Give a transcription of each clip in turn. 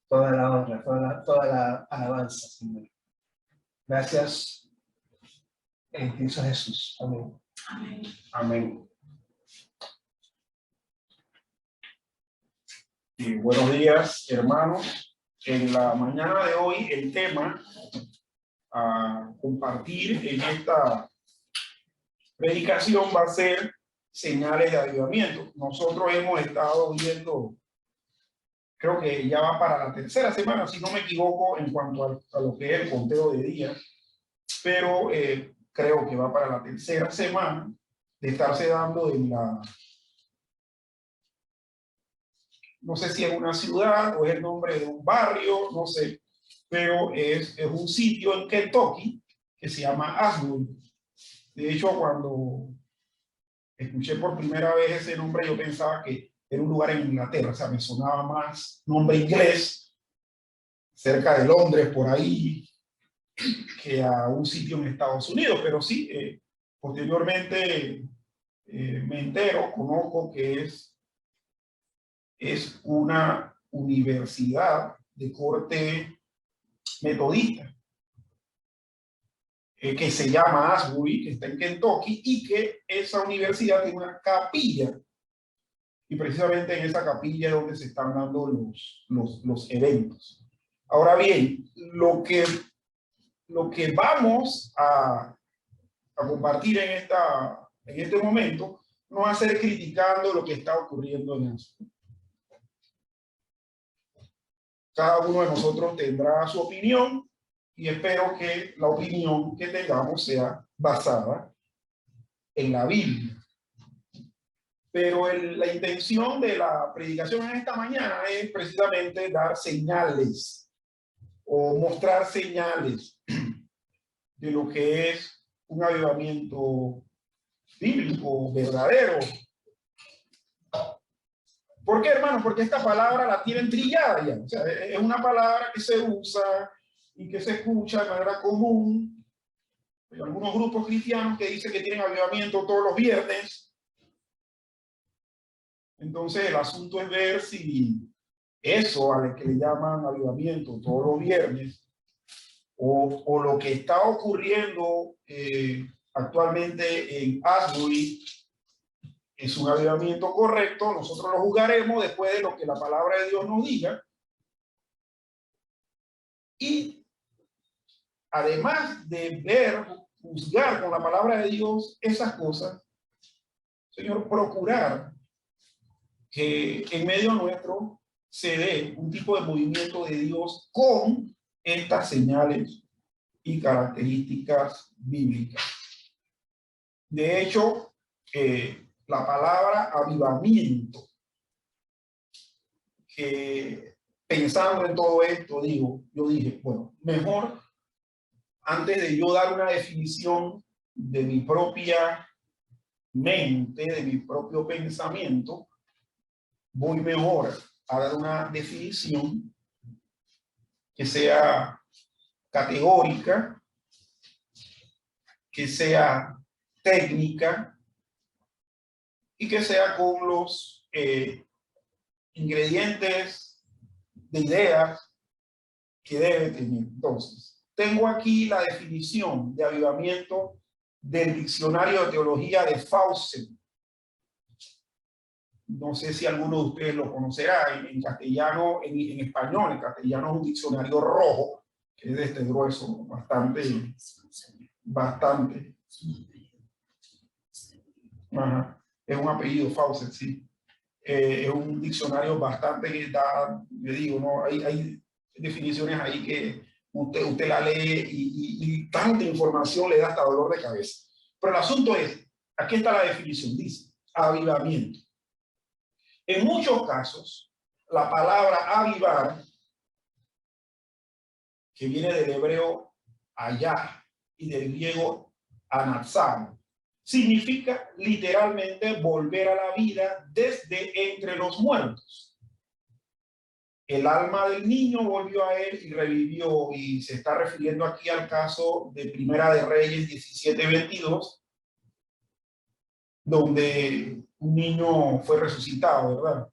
toda la honra, toda la alabanza, Señor. Gracias en Cristo Jesús. Amén. Amén. Amén. Y buenos días, hermanos. En la mañana de hoy, el tema a compartir en esta predicación va a ser señales de avivamiento. Nosotros hemos estado viendo, creo que ya va para la tercera semana, si no me equivoco, en cuanto a lo que es el conteo de días, pero creo que va para la tercera semana de estarse dando en la, no sé si es una ciudad o es el nombre de un barrio, no sé, pero es un sitio en Kentucky que se llama Asheville. De hecho, cuando escuché por primera vez ese nombre, yo pensaba que era un lugar en Inglaterra, o sea, me sonaba más nombre inglés, cerca de Londres, por ahí, que a un sitio en Estados Unidos, pero sí, posteriormente me entero, conozco que es una universidad de corte metodista, que se llama Asheville, que está en Kentucky, y que esa universidad tiene una capilla, y precisamente en esa capilla es donde se están dando los eventos. Ahora bien, lo que vamos a compartir en este momento no va a ser criticando lo que está ocurriendo en eso. Cada uno de nosotros tendrá su opinión y espero que la opinión que tengamos sea basada en la Biblia. Pero la intención de la predicación en esta mañana es precisamente dar señales o mostrar señales de lo que es un avivamiento bíblico, verdadero. ¿Por qué, hermanos? Porque esta palabra la tienen trillada ya. O sea, es una palabra que se usa y que se escucha de manera común. Hay algunos grupos cristianos que dicen que tienen avivamiento todos los viernes. Entonces el asunto es ver si eso a lo que le llaman avivamiento todos los viernes o lo que está ocurriendo actualmente en Asheville es un avivamiento correcto. Nosotros lo juzgaremos después de lo que la palabra de Dios nos diga. Y además de ver, juzgar con la palabra de Dios esas cosas, Señor, procurar que en medio nuestro se dé un tipo de movimiento de Dios con estas señales y características bíblicas. De hecho, la palabra avivamiento, que pensando en todo esto, yo dije, bueno, mejor antes de yo dar una definición de mi propia mente, de mi propio pensamiento, voy mejor a dar una definición que sea categórica, que sea técnica y que sea con los ingredientes de ideas que debe tener. Entonces, tengo aquí la definición de avivamiento del Diccionario de Teología de Fawcett. No sé si alguno de ustedes lo conocerá en castellano, en español. En castellano es un diccionario rojo, que es de este grueso, bastante. Ajá. Es un apellido Fawcett, sí. Es un diccionario bastante que da, yo digo, ¿no? Hay definiciones ahí que usted la lee y tanta información le da hasta dolor de cabeza. Pero el asunto es, aquí está la definición, dice, avivamiento. En muchos casos, la palabra avivar, que viene del hebreo ayah y del griego anatzar, significa literalmente volver a la vida desde entre los muertos. El alma del niño volvió a él y revivió, y se está refiriendo aquí al caso de Primera de Reyes 17:22, donde un niño fue resucitado, ¿verdad?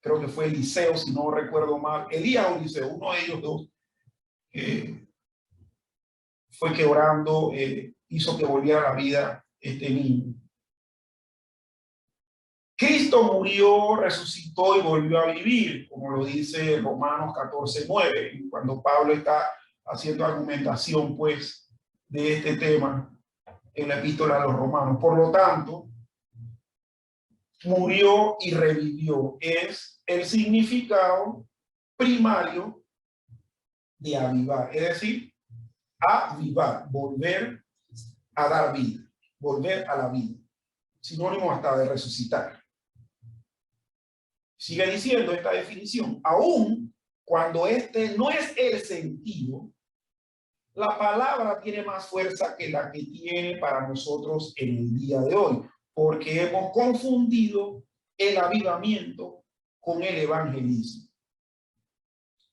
creo que fue Eliseo, si no recuerdo mal, Elías o Eliseo, uno de ellos dos, fue que orando hizo que volviera a la vida este niño. Cristo murió, resucitó y volvió a vivir, como lo dice Romanos 14:9, cuando Pablo está haciendo argumentación, pues, de este tema en la epístola a los romanos. Por lo tanto, murió y revivió. Es el significado primario de avivar, es decir, avivar, volver a dar vida, volver a la vida. Sinónimo hasta de resucitar. Sigue diciendo esta definición, aún cuando este no es el sentido, la palabra tiene más fuerza que la que tiene para nosotros en el día de hoy, porque hemos confundido el avivamiento con el evangelismo.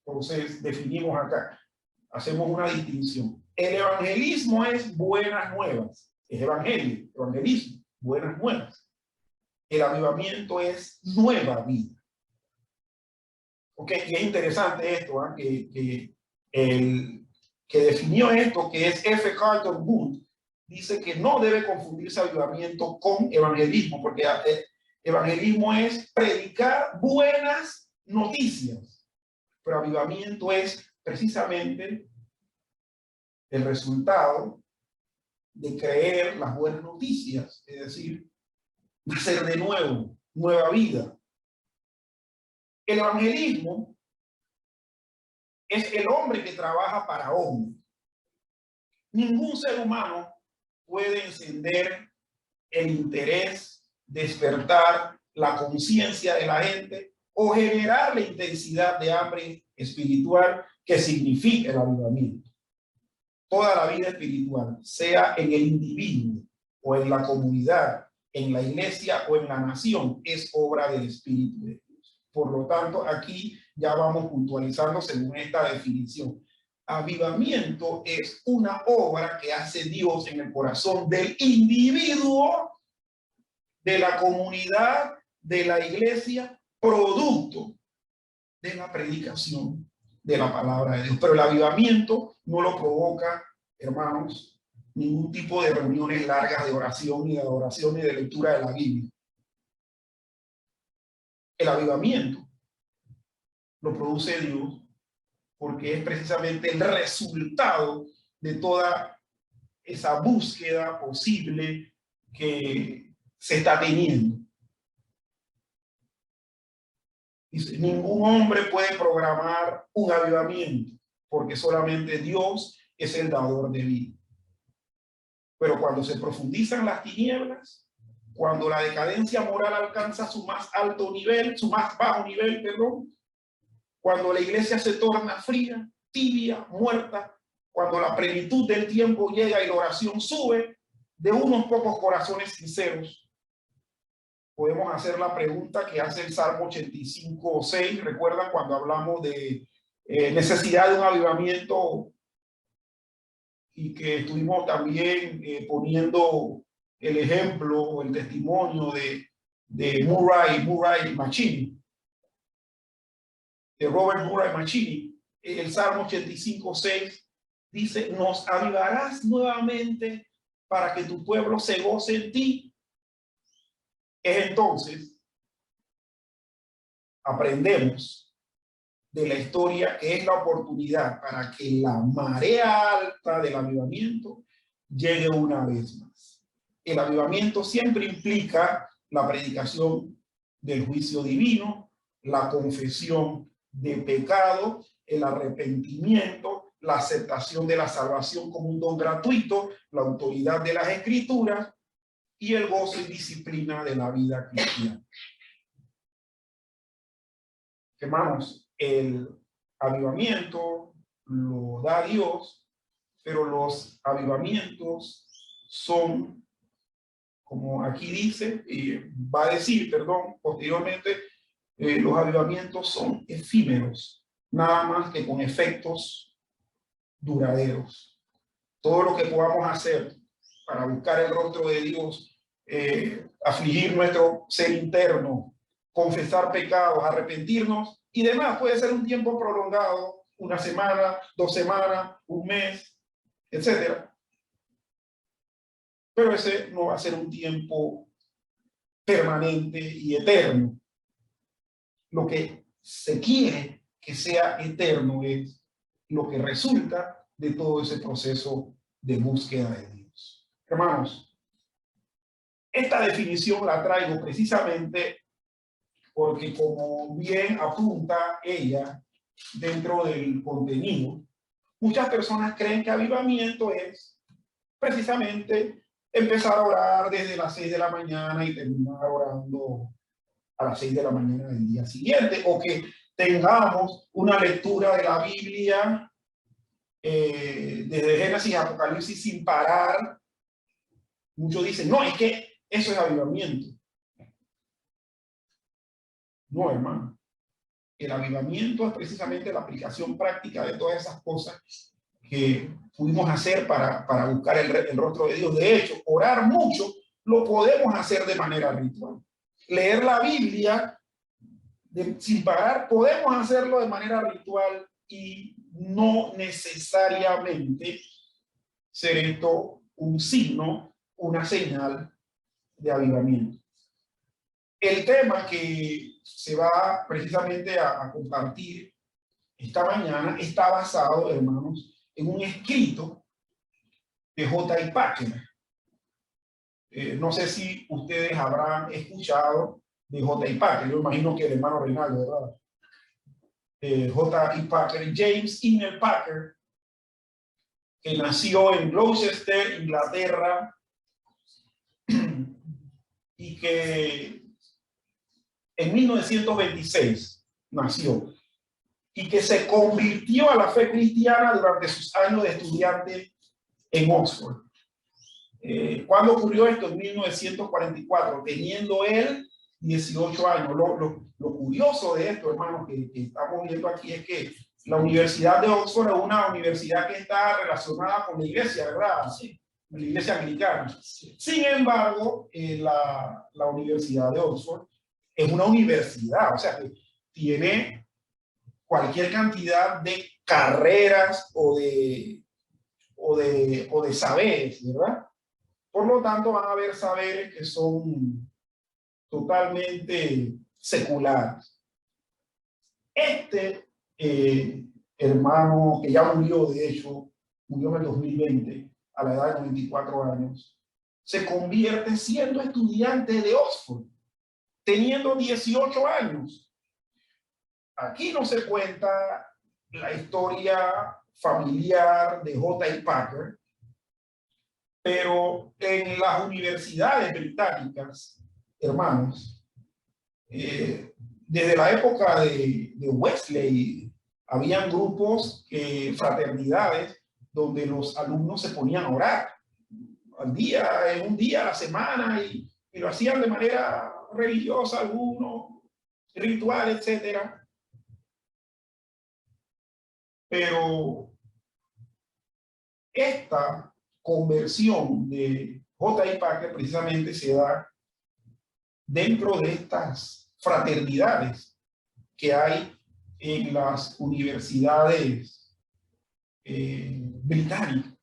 Entonces, definimos acá, hacemos una distinción. El evangelismo es buenas nuevas, es evangelio, evangelismo, buenas nuevas. El avivamiento es nueva vida. Ok, y es interesante esto, ¿eh? Que definió esto, que es F. Carlton Booth, dice que no debe confundirse avivamiento con evangelismo, porque evangelismo es predicar buenas noticias, pero avivamiento es precisamente el resultado de creer las buenas noticias, es decir, nacer de nuevo, nueva vida. El evangelismo es el hombre que trabaja para hombre. Ningún ser humano puede encender el interés, despertar la conciencia de la gente o generar la intensidad de hambre espiritual que significa el avivamiento. Toda la vida espiritual, sea en el individuo o en la comunidad, en la iglesia o en la nación, es obra del Espíritu de Dios. Por lo tanto, aquí ya vamos puntualizando según esta definición. Avivamiento es una obra que hace Dios en el corazón del individuo, de la comunidad, de la iglesia, producto de la predicación de la palabra de Dios. Pero el avivamiento no lo provoca, hermanos, ningún tipo de reuniones largas de oración, ni de adoración, ni de lectura de la Biblia. El avivamiento lo produce Dios porque es precisamente el resultado de toda esa búsqueda posible que se está teniendo. Dice, ningún hombre puede programar un avivamiento porque solamente Dios es el dador de vida. Pero cuando se profundizan las tinieblas, cuando la decadencia moral alcanza su más alto nivel, su más bajo nivel, perdón, cuando la iglesia se torna fría, tibia, muerta, cuando la plenitud del tiempo llega y la oración sube de unos pocos corazones sinceros, podemos hacer la pregunta que hace el Salmo 85:6. ¿Recuerdan cuando hablamos de necesidad de un avivamiento? Y que estuvimos también poniendo el ejemplo o el testimonio de Murray Mancini, de Robert Murray Mancini. El Salmo 85:6 dice, nos avivarás nuevamente para que tu pueblo se goce en ti. Es entonces, aprendemos de la historia que es la oportunidad para que la marea alta del avivamiento llegue una vez más. El avivamiento siempre implica la predicación del juicio divino, la confesión de pecado, el arrepentimiento, la aceptación de la salvación como un don gratuito, la autoridad de las escrituras y el gozo y disciplina de la vida cristiana. Hermanos, el avivamiento lo da Dios, pero los avivamientos son, como aquí dice, va a decir, perdón, posteriormente, los avivamientos son efímeros, nada más que con efectos duraderos. Todo lo que podamos hacer para buscar el rostro de Dios, afligir nuestro ser interno, confesar pecados, arrepentirnos y demás. Puede ser un tiempo prolongado, una semana, 2 semanas, un mes, etc. Pero ese no va a ser un tiempo permanente y eterno. Lo que se quiere que sea eterno es lo que resulta de todo ese proceso de búsqueda de Dios. Hermanos, esta definición la traigo precisamente porque, como bien apunta ella dentro del contenido, muchas personas creen que avivamiento es precisamente empezar a orar desde las 6 de la mañana y terminar orando a las 6 de la mañana del día siguiente, o que tengamos una lectura de la Biblia desde Génesis a Apocalipsis sin parar. Muchos dicen, no, es que eso es avivamiento. No, hermano. El avivamiento es precisamente la aplicación práctica de todas esas cosas que pudimos hacer para buscar el rostro de Dios. De hecho, orar mucho lo podemos hacer de manera ritual. Leer la Biblia sin parar podemos hacerlo de manera ritual y no necesariamente ser esto un signo, una señal de avivamiento. El tema que se va precisamente a compartir esta mañana está basado, hermanos, en un escrito de J.I. Packer. No sé si ustedes habrán escuchado de J.I. Packer. Yo imagino que el hermano Reinaldo, ¿verdad? J.I. Packer, James Inner Packer, que nació en Gloucester, Inglaterra, y que en 1926 nació, y que se convirtió a la fe cristiana durante sus años de estudiante en Oxford. ¿Cuándo ocurrió esto? En 1944, teniendo él 18 años. Lo curioso de esto, hermanos, que estamos viendo aquí es que la Universidad de Oxford es una universidad que está relacionada con la iglesia, ¿verdad? Sí, la iglesia anglicana. Sin embargo, la Universidad de Oxford es una universidad, o sea, que tiene cualquier cantidad de carreras o de saberes, ¿verdad? Por lo tanto, van a haber saberes que son totalmente seculares. Este hermano, que ya murió, de hecho, murió en el 2020, a la edad de 94 años, se convierte siendo estudiante de Oxford, teniendo 18 años. Aquí no se cuenta la historia familiar de J.I. Packer, pero en las universidades británicas, hermanos, desde la época de Wesley, habían grupos, fraternidades, donde los alumnos se ponían a orar al día, en un día a la semana, y lo hacían de manera religiosa, algunos, ritual, etcétera. Pero esta conversión de J.I. Packer precisamente se da dentro de estas fraternidades que hay en las universidades británicas.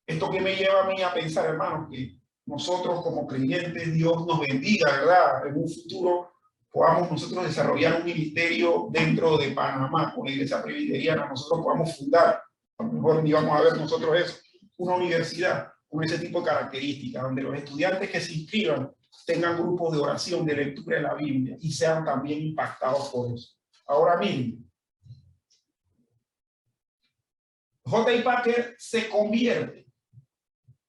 Esto que me lleva a mí a pensar, hermanos, que nosotros como creyentes, Dios nos bendiga, ¿verdad? En un futuro podamos nosotros desarrollar un ministerio dentro de Panamá con la iglesia presbiteriana, nosotros podamos fundar, a lo mejor ni vamos a ver nosotros eso, una universidad con ese tipo de características, donde los estudiantes que se inscriban tengan grupos de oración, de lectura de la Biblia y sean también impactados por eso. Ahora miren, J.I. Packer se convierte,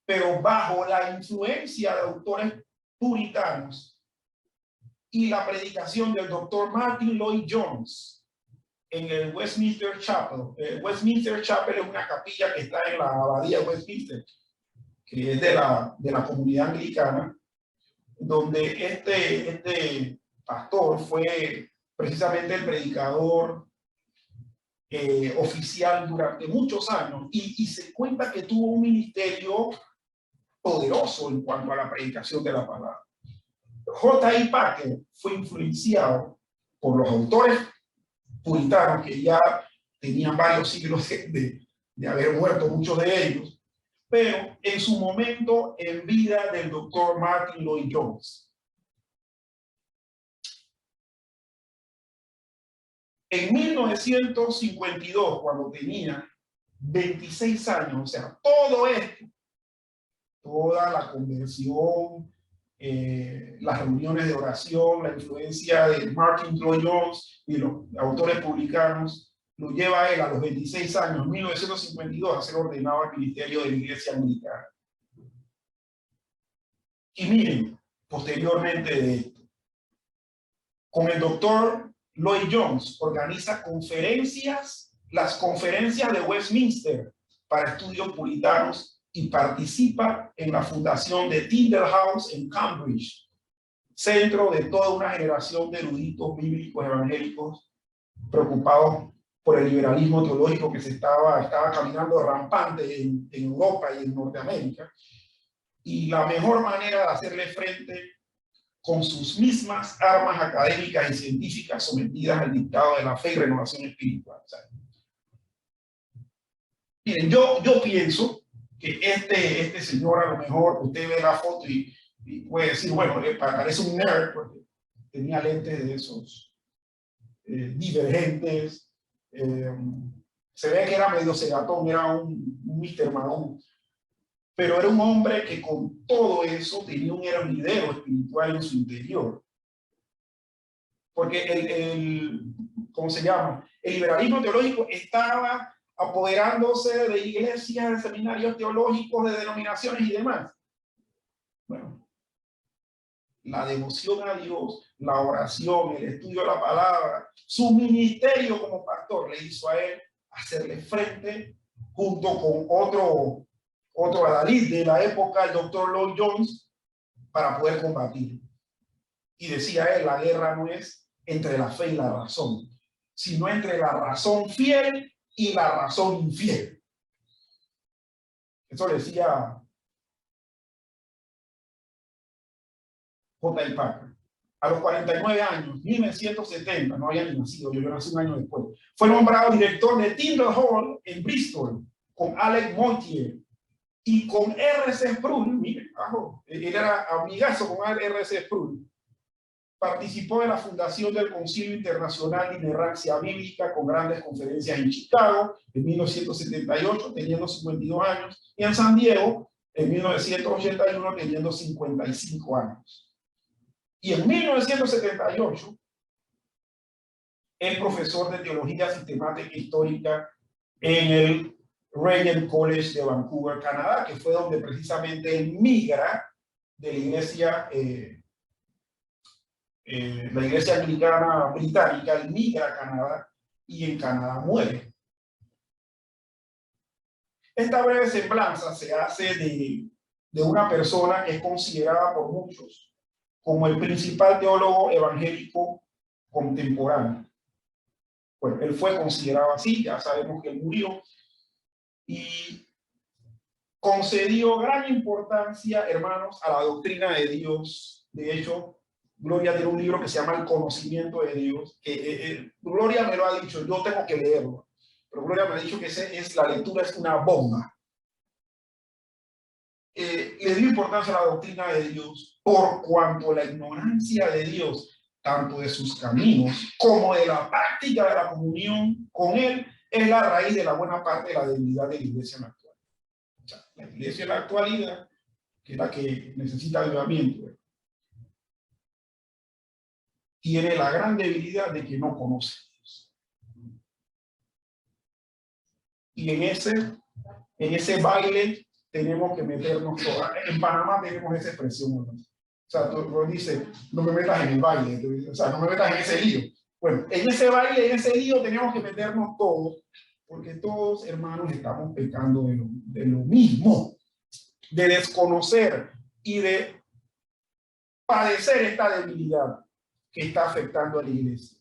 pero bajo la influencia de autores puritanos y la predicación del doctor Martin Lloyd Jones en el Westminster Chapel. Westminster Chapel es una capilla que está en la abadía de Westminster, que es de la comunidad anglicana, donde este pastor fue precisamente el predicador oficial durante muchos años, y se cuenta que tuvo un ministerio poderoso en cuanto a la predicación de la palabra. J.I. Packer fue influenciado por los autores puritanos que ya tenían varios siglos de haber muerto muchos de ellos, pero en su momento en vida del doctor Martyn Lloyd-Jones. En 1952, cuando tenía 26 años, o sea, todo esto, toda la conversión, las reuniones de oración, la influencia de Martyn Lloyd-Jones y los autores publicanos, lo lleva a él a los 26 años, 1952, a ser ordenado al ministerio de la Iglesia Anglicana. Y miren, posteriormente de esto, con el doctor Lloyd-Jones organiza conferencias, las conferencias de Westminster para estudios puritanos y participa en la fundación de Tyndale House en Cambridge, centro de toda una generación de eruditos bíblicos evangélicos preocupados por el liberalismo teológico que estaba caminando rampante en Europa y en Norteamérica. Y la mejor manera de hacerle frente con sus mismas armas académicas y científicas sometidas al dictado de la fe y renovación espiritual. Miren, yo pienso que este señor, a lo mejor usted ve la foto y puede decir, bueno, parece un nerd porque tenía lentes de esos divergentes, se ve que era medio cegatón, era un Mr. Magoo, pero era un hombre que con todo eso tenía un hervidero espiritual en su interior. Porque ¿cómo se llama? El liberalismo teológico estaba apoderándose de iglesias, de seminarios teológicos, de denominaciones y demás. Bueno, la devoción a Dios, la oración, el estudio de la palabra, su ministerio como pastor le hizo a él hacerle frente junto con otro adalid de la época, el doctor Lloyd-Jones, para poder combatir. Y decía él, la guerra no es entre la fe y la razón, sino entre la razón fiel y la razón infiel. Eso decía J.I. Packer. A los 49 años, 1970, no había ni nacido, yo nací un año después, fue nombrado director de Tyndale Hall en Bristol, con Alec Motyer y con R.C. Sproul. Mire, él era amigazo con R.C. Sproul. Participó en la fundación del Concilio Internacional de Inerrancia Bíblica con grandes conferencias en Chicago en 1978, teniendo 52 años, y en San Diego en 1981, teniendo 55 años. Y en 1978, es profesor de Teología Sistemática e Histórica en el Regent College de Vancouver, Canadá, que fue donde precisamente él migra de la iglesia anglicana británica, él migra a Canadá y en Canadá muere. Esta breve semblanza se hace de una persona que es considerada por muchos como el principal teólogo evangélico contemporáneo. Bueno, él fue considerado así, ya sabemos que él murió, y concedió gran importancia, hermanos, a la doctrina de Dios. De hecho, Gloria tiene un libro que se llama El Conocimiento de Dios, que Gloria me lo ha dicho, yo tengo que leerlo, pero Gloria me ha dicho que la lectura es una bomba. Le dio importancia a la doctrina de Dios por cuanto la ignorancia de Dios, tanto de sus caminos como de la práctica de la comunión con Él, es la raíz de la buena parte de la debilidad de la iglesia en la actualidad. O sea, la iglesia en la actualidad, que es la que necesita avivamiento, tiene la gran debilidad de que no conoce a Dios. Y en ese baile tenemos que meternos todas. En Panamá tenemos esa expresión, ¿no? O sea, tú dices, no me metas en el baile, o sea, no me metas en ese lío. Bueno, en ese baile, en ese lío tenemos que meternos todos, porque todos, hermanos, estamos pecando de lo mismo, de desconocer y de padecer esta debilidad que está afectando a la iglesia.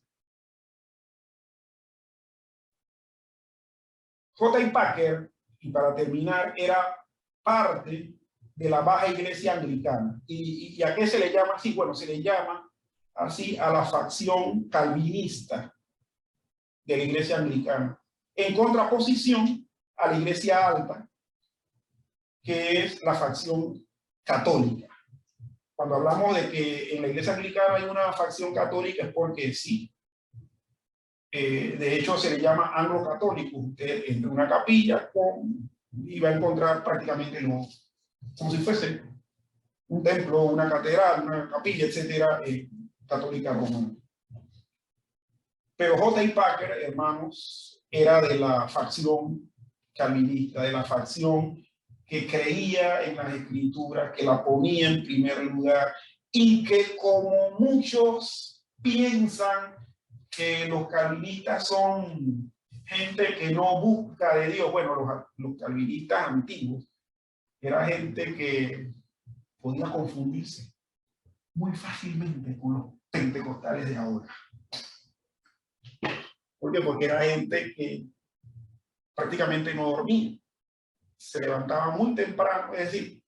J.I. Packer, y para terminar, era parte de la baja iglesia anglicana. ¿Y a qué se le llama así? Bueno, se le llama así a la facción calvinista de la iglesia anglicana, en contraposición a la iglesia alta, que es la facción católica. Cuando hablamos de que en la iglesia anglicana hay una facción católica es porque sí. De hecho, se le llama anglo-católico. Usted entra en una capilla y va a encontrar prácticamente como si fuese un templo, una catedral, una capilla, etcétera, católica romana. Pero J.I. Packer, hermanos, era de la facción calvinista, de la facción que creía en las escrituras, que la ponía en primer lugar y que, como muchos piensan que los calvinistas son gente que no busca de Dios, bueno, los calvinistas antiguos era gente que podía confundirse muy fácilmente con los pentecostales de ahora. ¿Por qué? Porque era gente que prácticamente no dormía. Se levantaban muy temprano, es decir,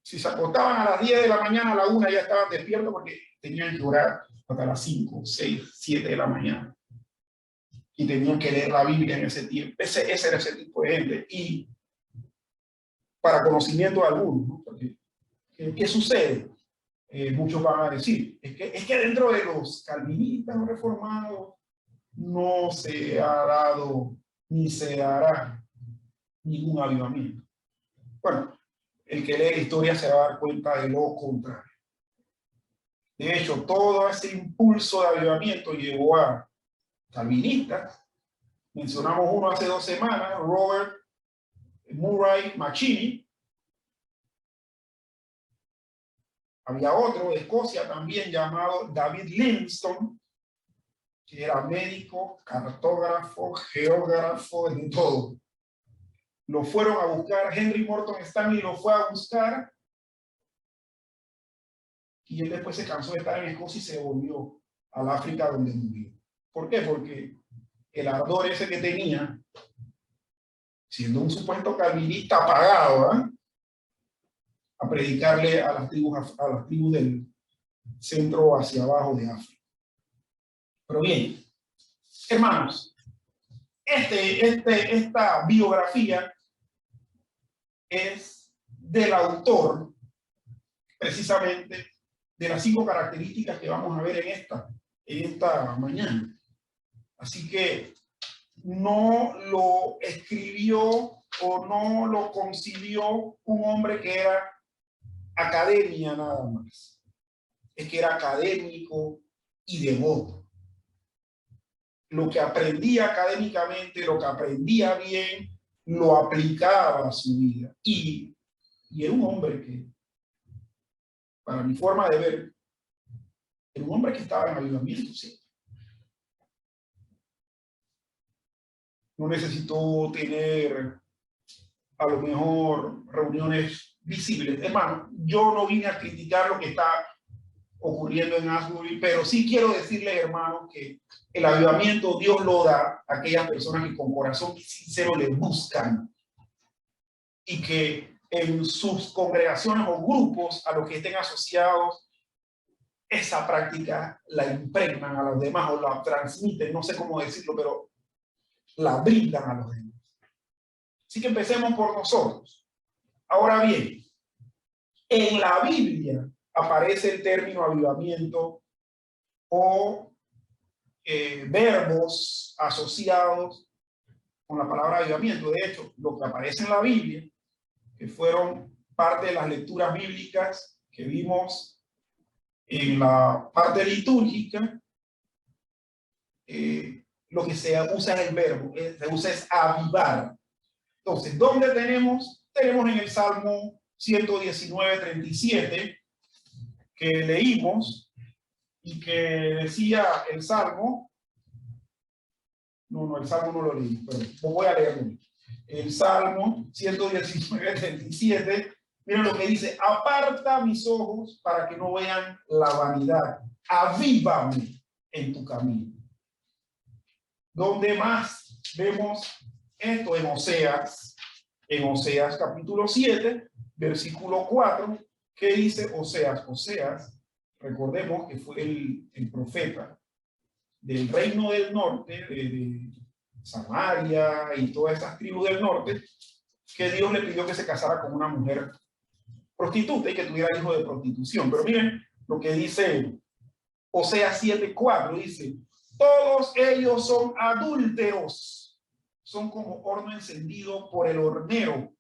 si se acostaban a las 10 de la mañana, a la 1 ya estaban despiertos porque tenían que orar hasta las 5, 6, 7 de la mañana. Y tenían que leer la Biblia en ese tiempo. Ese era ese tipo de gente. Y para conocimiento de algunos, ¿no? Porque, ¿qué sucede? Muchos van a decir, es que dentro de los calvinistas reformados no se ha dado ni se hará ningún avivamiento. Bueno, el que lee la historia se va a dar cuenta de lo contrario. De hecho, todo ese impulso de avivamiento llevó a calvinistas. Mencionamos uno hace 2 semanas, Robert Murray McCheyne. Había otro de Escocia también llamado David Livingstone, que era médico, cartógrafo, geógrafo, de todo. Lo fueron a buscar, Henry Morton Stanley lo fue a buscar, y él después se cansó de estar en Escocia y se volvió al África donde murió. ¿Por qué? Porque el ardor ese que tenía, siendo un supuesto calvinista pagado, ¿eh?, a predicarle a las tribus del centro hacia abajo de África. Pero bien, hermanos, esta biografía es del autor, precisamente, de las 5 características que vamos a ver en esta mañana. Así que no lo escribió o no lo concibió un hombre que era academia nada más. Es que era académico y devoto. Lo que aprendía académicamente, lo que aprendía bien, lo aplicaba a su vida. Y era un hombre que, para mi forma de ver, era un hombre que estaba en avivamiento, sí. No necesitó tener a lo mejor reuniones visibles. Hermano, yo no vine a criticar lo que está ocurriendo en Asbury, pero sí quiero decirles, hermano, que el avivamiento Dios lo da a aquellas personas que con corazón sincero le buscan y que en sus congregaciones o grupos a los que estén asociados esa práctica la impregnan a los demás o la transmiten, no sé cómo decirlo, pero la brindan a los demás. Así que empecemos por nosotros. Ahora bien, en la Biblia aparece el término avivamiento o verbos asociados con la palabra avivamiento. De hecho, lo que aparece en la Biblia, que fueron parte de las lecturas bíblicas que vimos en la parte litúrgica, lo que se usa es el verbo, se usa es avivar. Entonces, ¿dónde tenemos? Tenemos en el Salmo 119:37, que leímos y que decía el Salmo, el Salmo no lo leí, pero voy a leerlo. El Salmo 119:37, miren lo que dice: aparta mis ojos para que no vean la vanidad, avívame en tu camino. ¿Dónde más vemos esto? En Oseas capítulo 7, versículo 4, que dice Oseas. Oseas, recordemos que fue el profeta del reino del norte, de Samaria y todas esas tribus del norte, que Dios le pidió que se casara con una mujer prostituta y que tuviera hijos de prostitución. Pero miren lo que dice Oseas 7:4, dice: todos ellos son adúlteros, son como horno encendido por el hornero,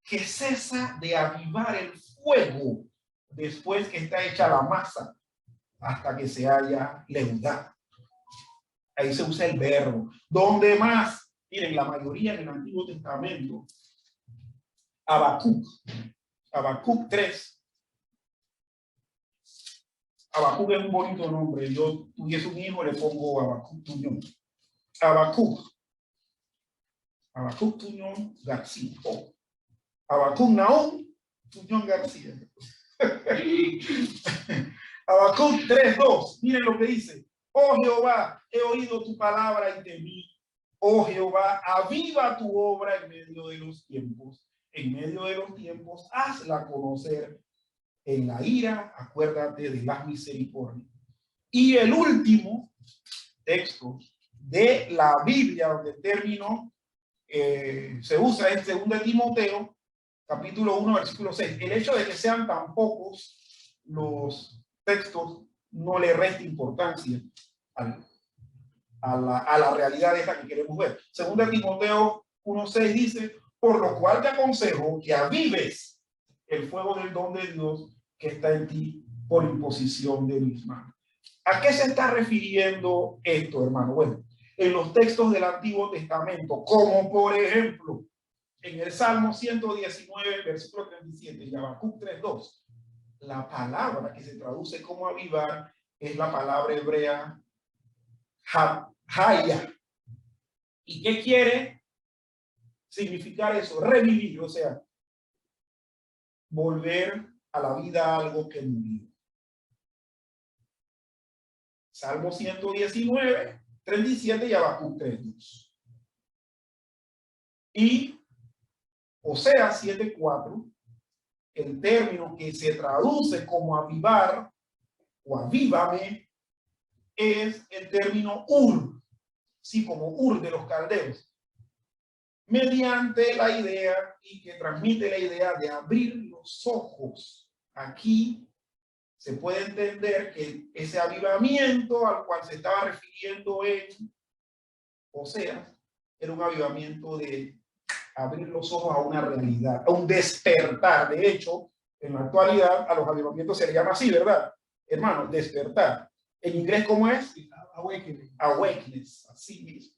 que cesa de avivar el fuego después que está hecha la masa, hasta que se haya leudado. Ahí se usa el verbo. ¿Dónde más? Miren, la mayoría en el Antiguo Testamento. Habacuc 3. Habacuc es un bonito nombre. Yo tuviese un hijo, le pongo Habacuc Tuñón. Habacuc Tuñón García. Oh. Habacuc Naón Tuñón García. Habacuc 3:2. Miren lo que dice: oh Jehová, he oído tu palabra y temí. Oh Jehová, aviva tu obra en medio de los tiempos. En medio de los tiempos, hazla conocer. En la ira, acuérdate de las misericordias. Y el último texto de la Biblia, donde el término se usa, es 2 Timoteo, capítulo 1, versículo 6. El hecho de que sean tan pocos los textos no le resta importancia a la realidad esta que queremos ver. 2 Timoteo 1:6 dice: por lo cual te aconsejo que avives el fuego del don de Dios que está en ti por imposición de mis manos. ¿A qué se está refiriendo esto, hermano? Bueno, en los textos del Antiguo Testamento, como por ejemplo en el Salmo 119, versículo 37, y Habacuc 3:2, la palabra que se traduce como avivar es la palabra hebrea haya. ¿Y qué quiere significar eso? Revivir, o sea, volver a la vida algo que murió. Salmo 119, 37 y Habacuc 3:2. Y Oseas 7:4, el término que se traduce como avivar o avívame es el término ur, sí, como ur de los caldeos, mediante la idea y que transmite la idea de abrir los ojos. Aquí se puede entender que ese avivamiento al cual se estaba refiriendo en Oseas era un avivamiento de abrir los ojos a una realidad, a un despertar. De hecho, en la actualidad a los avivamientos se le llama así, ¿verdad? Hermano, despertar. En inglés, ¿cómo es? Awakening. Awakeness, así mismo.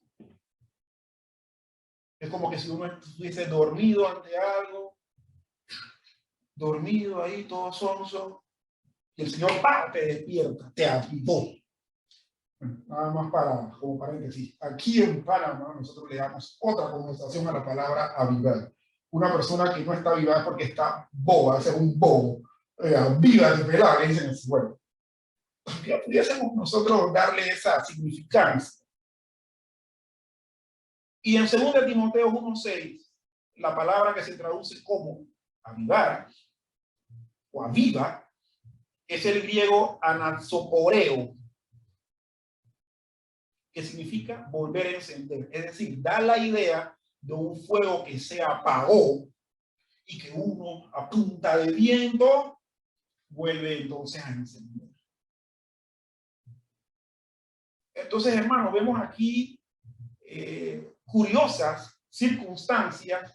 Es como que si uno estuviese dormido ante algo, dormido ahí, todo sonso, y el Señor ¡pah!, te despierta, te avivó. Bueno, nada más como paréntesis. Aquí en Panamá nosotros le damos otra connotación a la palabra avivar. Una persona que no está avivada porque está boba, ese es un bobo. Viva de pelada, que dicen así. Bueno, ya pudiésemos nosotros darle esa significancia. Y en 2 Timoteo 1:6, la palabra que se traduce como avivar o aviva es el griego anaxoporeo, que significa volver a encender. Es decir, da la idea de un fuego que se apagó y que uno a punta de viento vuelve entonces a encender. Entonces, hermanos, vemos aquí curiosas circunstancias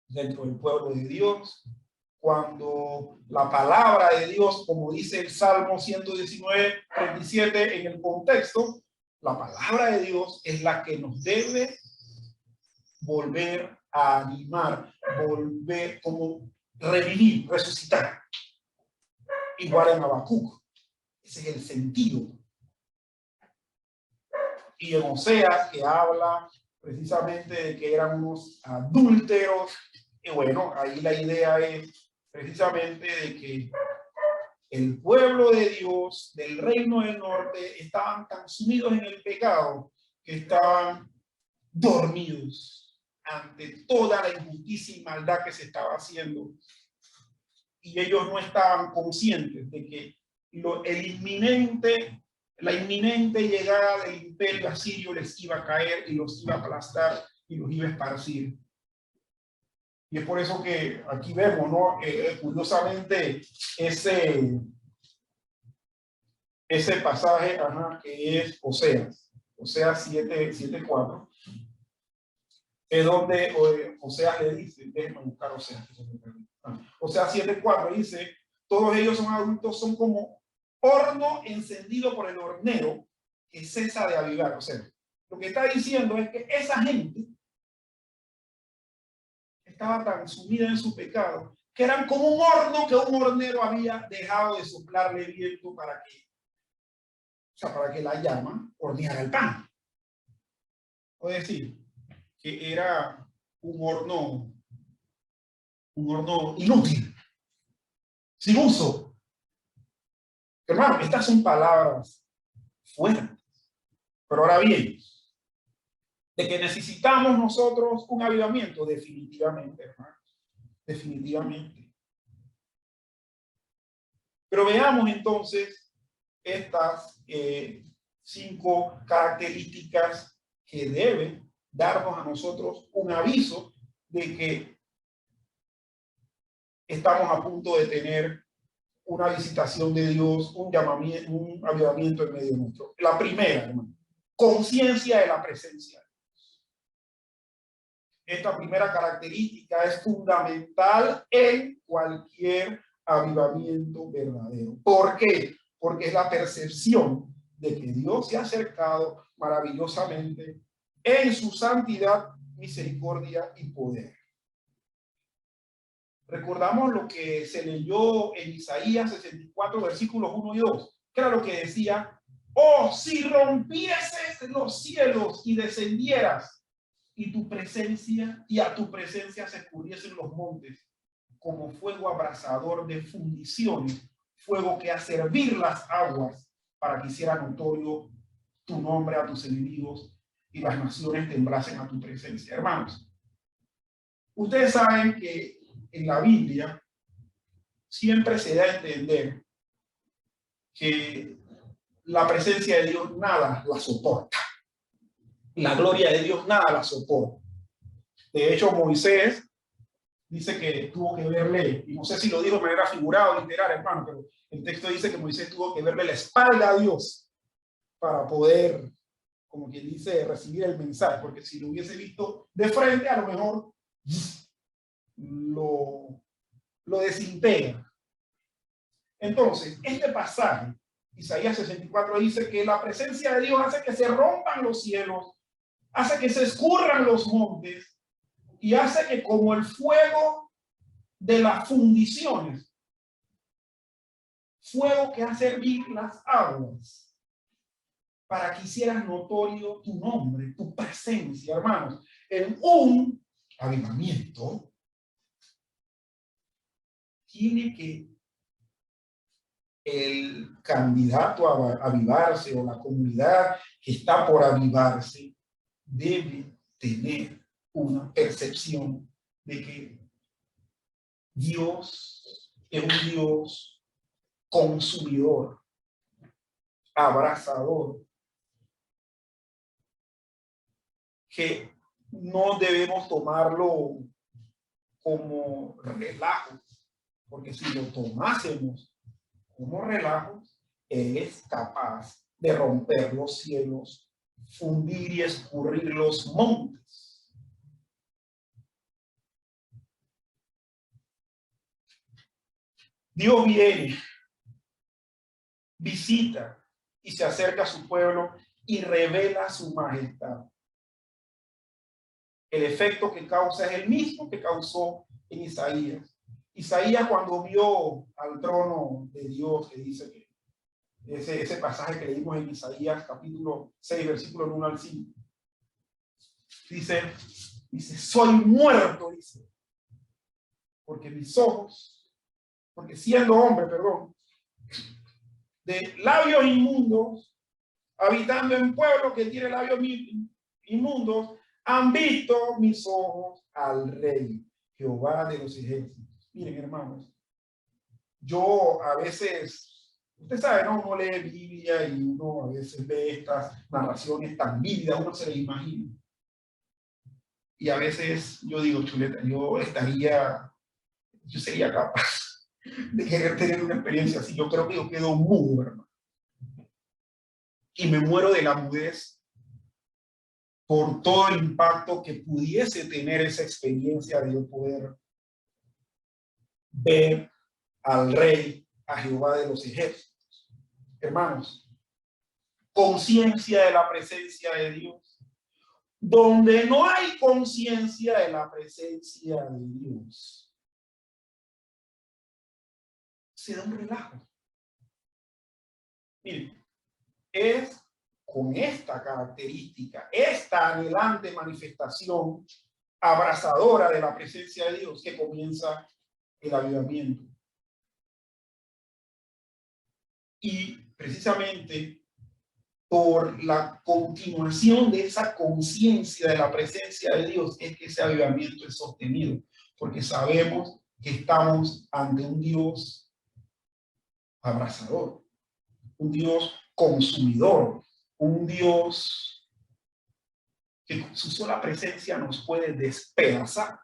dentro del pueblo de Dios, cuando la palabra de Dios, como dice el Salmo 119, 37, en el contexto, la palabra de Dios es la que nos debe volver a animar, volver como revivir, resucitar. Igual en Habacuc, ese es el sentido. Y en Oseas, que habla precisamente de que eran unos adúlteros, y bueno, ahí la idea es precisamente de que el pueblo de Dios, del reino del norte, estaban tan sumidos en el pecado que estaban dormidos. ante toda la injusticia y maldad que se estaba haciendo. Y ellos no estaban conscientes de que la inminente llegada del imperio asirio les iba a caer y los iba a aplastar y los iba a esparcir. Y es por eso que aquí vemos, ¿no? Curiosamente, ese pasaje, que es Oseas 7:4, es donde Oseas le dice, déjenme buscar Oseas 7:4 dice, todos ellos son adultos, son como horno encendido por el hornero que cesa de avivar. O sea, lo que está diciendo es que esa gente estaba tan sumida en su pecado que eran como un horno que un hornero había dejado de soplarle viento para que la llama horneara el pan. O decir, que era un horno inútil, sin uso. Hermano, estas son palabras fuertes. Pero ahora bien, de que necesitamos nosotros un avivamiento, definitivamente, hermano. Definitivamente. Pero veamos entonces estas 5 características que deben darnos a nosotros un aviso de que estamos a punto de tener una visitación de Dios, un llamamiento, un avivamiento en medio nuestro. La primera, hermano, conciencia de la presencia de Dios. Esta primera característica es fundamental en cualquier avivamiento verdadero. ¿Por qué? Porque es la percepción de que Dios se ha acercado maravillosamente en su santidad, misericordia y poder. Recordamos lo que se leyó en Isaías 64, versículos 1 y 2, que era lo que decía: oh, si rompieses los cielos y descendieras, y a tu presencia se escurriesen los montes, como fuego abrasador de fundiciones, fuego que hace hervir las aguas, para que hiciera notorio tu nombre a tus enemigos y las naciones temblasen a tu presencia. Hermanos, ustedes saben que en la Biblia siempre se da a entender que la presencia de Dios nada la soporta. La gloria de Dios nada la soporta. De hecho, Moisés dice que tuvo que verle, y no sé si lo dijo de manera figurada o literal, hermano, pero el texto dice que Moisés tuvo que verle la espalda a Dios para poder, como quien dice, recibir el mensaje, porque si lo hubiese visto de frente, a lo mejor lo desintegra. Entonces, este pasaje, Isaías 64, dice que la presencia de Dios hace que se rompan los cielos, hace que se escurran los montes y hace que, como el fuego de las fundiciones, fuego que hace hervir las aguas, para que hicieras notorio tu nombre, tu presencia, hermanos, en un avivamiento. Tiene que el candidato a avivarse o la comunidad que está por avivarse debe tener una percepción de que Dios es un Dios consumidor, abrazador, que no debemos tomarlo como relajo, porque si lo tomásemos como relajo, es capaz de romper los cielos, fundir y escurrir los montes. Dios viene, visita y se acerca a su pueblo y revela su majestad. El efecto que causa es el mismo que causó en Isaías. Isaías, cuando vio al trono de Dios, que dice que ese pasaje que leímos en Isaías capítulo 6, versículo 1 al 5, dice, soy muerto, dice, porque mis ojos, porque siendo hombre, de labios inmundos, habitando en pueblo que tiene labios inmundos, Han visto mis ojos al Rey, Jehová de los ejércitos. Miren, hermanos, yo a veces, usted sabe, ¿no? Uno lee Biblia y uno a veces ve estas narraciones tan vívidas, uno se las imagina. Y a veces yo digo, chuleta, yo sería capaz de querer tener una experiencia así. Yo creo que yo quedo mudo, hermano. Y me muero de la mudez por todo el impacto que pudiese tener esa experiencia de yo poder ver al Rey, a Jehová de los ejércitos. Hermanos, conciencia de la presencia de Dios. Donde no hay conciencia de la presencia de Dios, se da un relajo. Miren, es con esta característica, esta anhelante manifestación abrazadora de la presencia de Dios que comienza el avivamiento. Y precisamente por la continuación de esa conciencia de la presencia de Dios es que ese avivamiento es sostenido, porque sabemos que estamos ante un Dios abrazador, un Dios consumidor, un Dios que con su sola presencia nos puede despedazar.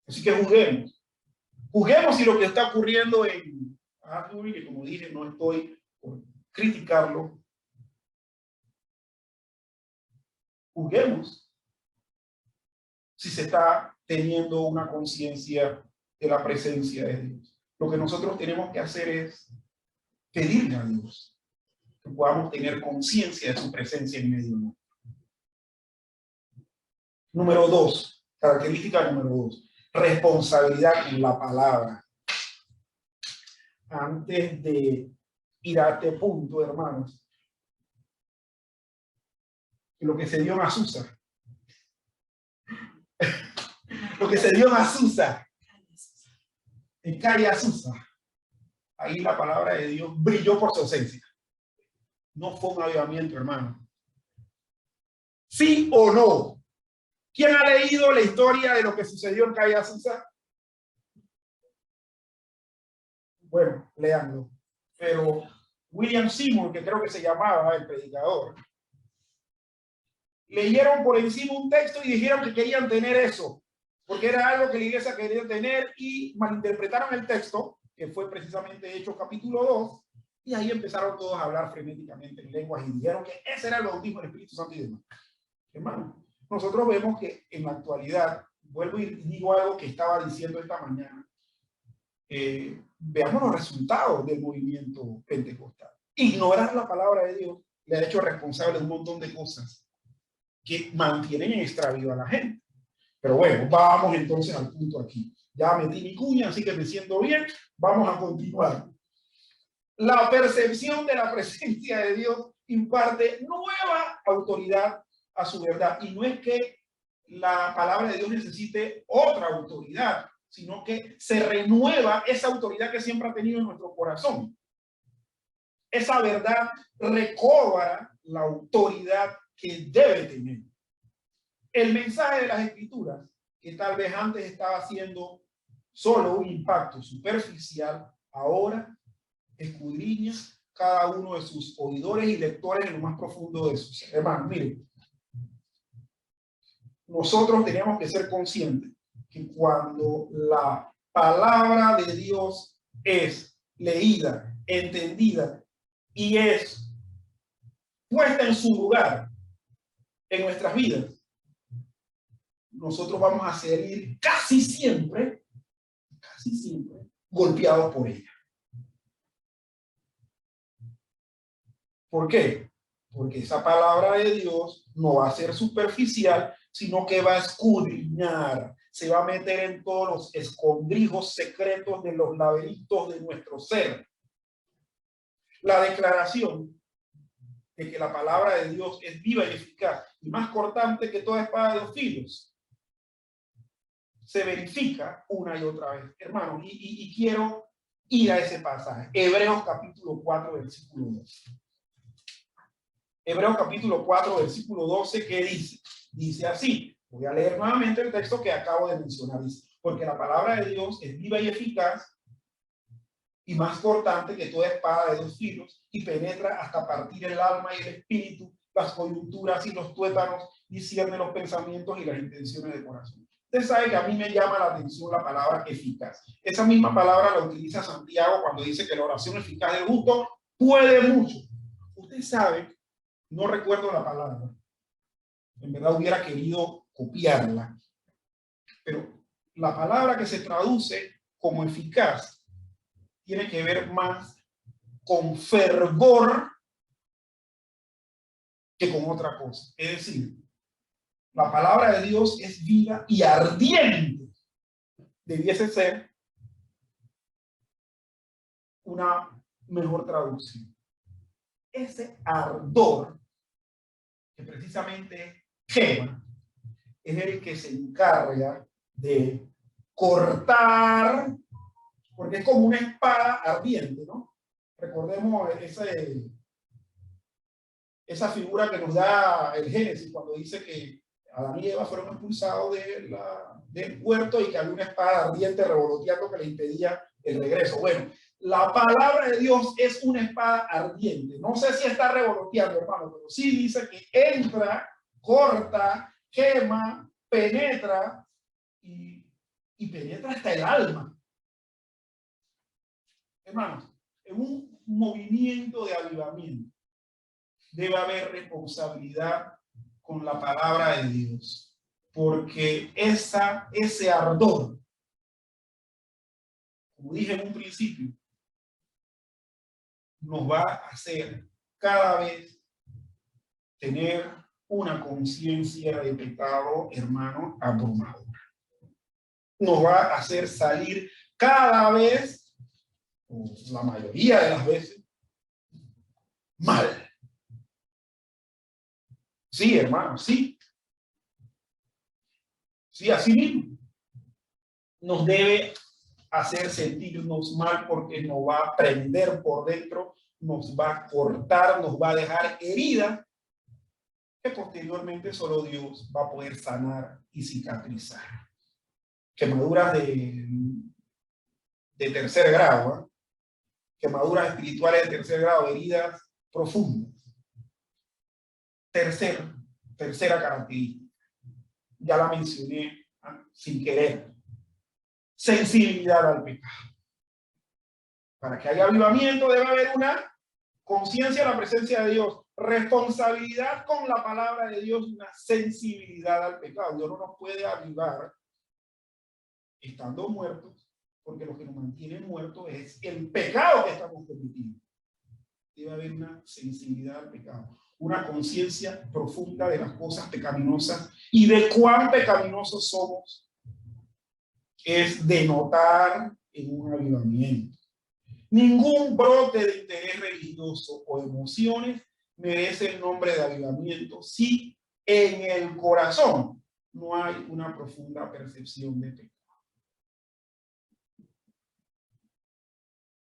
Así que juzguemos si lo que está ocurriendo en Asbury, que como dije, no estoy por criticarlo, juzguemos si se está teniendo una conciencia de la presencia de Dios. Lo que nosotros tenemos que hacer es pedirle a Dios que podamos tener conciencia de su presencia en medio nuestro. Número 2, característica número 2, responsabilidad con la palabra. Antes de ir a este punto, hermanos, lo que se dio en Azusa, lo que se dio en Azusa, en calle Azusa, ahí la palabra de Dios brilló por su ausencia. No fue un avivamiento, hermano. ¿Sí o no? ¿Quién ha leído la historia de lo que sucedió en calle Azusa? Bueno, léanlo. Pero William Seymour, que creo que se llamaba el predicador, leyeron por encima un texto y dijeron que querían tener eso, porque era algo que la iglesia quería tener, y malinterpretaron el texto, que fue precisamente Hechos capítulo 2, y ahí empezaron todos a hablar frenéticamente en lenguas y dijeron que ese era el bautismo del Espíritu Santo y demás. Hermano, nosotros vemos que en la actualidad, vuelvo y digo algo que estaba diciendo esta mañana, veamos los resultados del movimiento pentecostal. Ignorar la palabra de Dios le ha hecho responsable de un montón de cosas que mantienen en extravío a la gente. Pero bueno, vamos entonces al punto aquí. Ya metí mi cuña, así que me siento bien. Vamos a continuar. La percepción de la presencia de Dios imparte nueva autoridad a su verdad. Y no es que la palabra de Dios necesite otra autoridad, sino que se renueva esa autoridad que siempre ha tenido en nuestro corazón. Esa verdad recobra la autoridad que debe tener. El mensaje de las Escrituras, que tal vez antes estaba haciendo solo un impacto superficial, ahora escudriña cada uno de sus oidores y lectores en lo más profundo de sus hermanos. Miren, nosotros tenemos que ser conscientes que cuando la palabra de Dios es leída, entendida y es puesta en su lugar en nuestras vidas, nosotros vamos a salir casi siempre golpeados por ella. ¿Por qué? Porque esa palabra de Dios no va a ser superficial, sino que va a escudriñar, se va a meter en todos los escondrijos secretos de los laberintos de nuestro ser. La declaración de que la palabra de Dios es viva y eficaz y más cortante que toda espada de dos filos se verifica una y otra vez, hermanos, y quiero ir a ese pasaje, Hebreos capítulo 4, versículo 2. Hebreos capítulo 4, versículo 12, ¿qué dice? Dice así, voy a leer nuevamente el texto que acabo de mencionar, dice, porque la palabra de Dios es viva y eficaz y más cortante que toda espada de dos filos y penetra hasta partir el alma y el espíritu, las coyunturas y los tuétanos, discierne los pensamientos y las intenciones del corazón. Usted sabe que a mí me llama la atención la palabra eficaz. Esa misma palabra la utiliza Santiago cuando dice que la oración eficaz del justo puede mucho. Usted sabe, no recuerdo la palabra, en verdad hubiera querido copiarla, pero la palabra que se traduce como eficaz tiene que ver más con fervor que con otra cosa. Es decir, la palabra de Dios es viva y ardiente. Debiese ser una mejor traducción. Ese ardor que precisamente quema es el que se encarga de cortar, porque es como una espada ardiente, ¿no? Recordemos esa figura que nos da el Génesis cuando dice que Adán y Eva fueron expulsados del huerto y que había una espada ardiente revoloteando que le impedía el regreso. Bueno, la palabra de Dios es una espada ardiente. No sé si está revoloteando, hermano, pero sí dice que entra, corta, quema, penetra y penetra hasta el alma. Hermanos, en un movimiento de avivamiento debe haber responsabilidad con la palabra de Dios, porque ese ardor, como dije en un principio, nos va a hacer cada vez tener una conciencia de pecado, hermano, abrumadora. Nos va a hacer salir cada vez, o la mayoría de las veces, mal. Sí, hermano, sí. Sí, así mismo. Nos debe hacer sentirnos mal porque nos va a prender por dentro, nos va a cortar, nos va a dejar herida, que posteriormente solo Dios va a poder sanar y cicatrizar. Quemaduras de tercer grado, ¿eh? Quemaduras espirituales de tercer grado, heridas profundas. Tercera característica, ya la mencioné sin querer, sensibilidad al pecado. Para que haya avivamiento debe haber una conciencia de la presencia de Dios, responsabilidad con la palabra de Dios, una sensibilidad al pecado. Dios no nos puede avivar estando muertos, porque lo que nos mantiene muertos es el pecado que estamos cometiendo. Debe haber una sensibilidad al pecado, una conciencia profunda de las cosas pecaminosas y de cuán pecaminosos somos. Es denotar en un avivamiento. Ningún brote de interés religioso o emociones merece el nombre de avivamiento si en el corazón no hay una profunda percepción de pecado.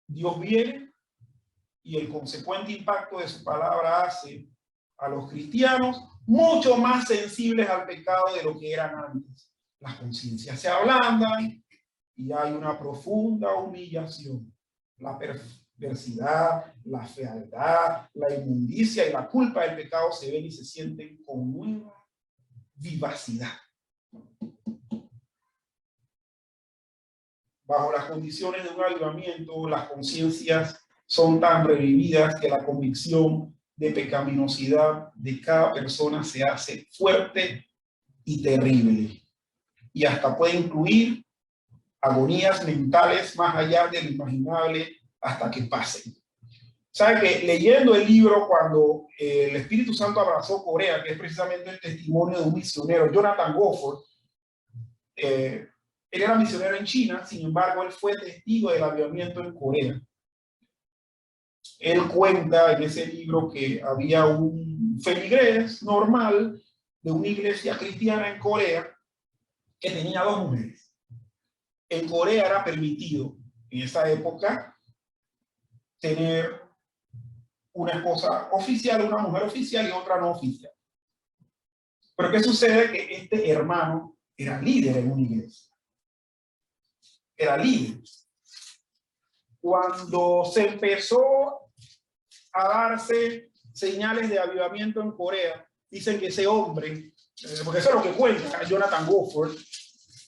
Dios viene y el consecuente impacto de su palabra hace a los cristianos mucho más sensibles al pecado de lo que eran antes. Las conciencias se ablandan y hay una profunda humillación. La perversidad, la fealdad, la inmundicia y la culpa del pecado se ven y se sienten con nueva vivacidad. Bajo las condiciones de un avivamiento, las conciencias son tan revividas que la convicción de pecaminosidad de cada persona se hace fuerte y terrible. Y hasta puede incluir agonías mentales más allá del imaginable hasta que pasen. ¿Sabe que leyendo el libro cuando el Espíritu Santo abrazó Corea, que es precisamente el testimonio de un misionero, Jonathan Gofford, él era misionero en China, sin embargo, él fue testigo del avivamiento en Corea. Él cuenta en ese libro que había un feligrés normal de una iglesia cristiana en Corea que tenía 2 mujeres. En Corea era permitido en esa época tener una esposa oficial, una mujer oficial y otra no oficial. Pero ¿qué sucede? Que este hermano era líder en una iglesia. Era líder. Cuando se empezó a darse señales de avivamiento en Corea, dicen que ese hombre, porque eso es lo que cuenta Jonathan Gofford,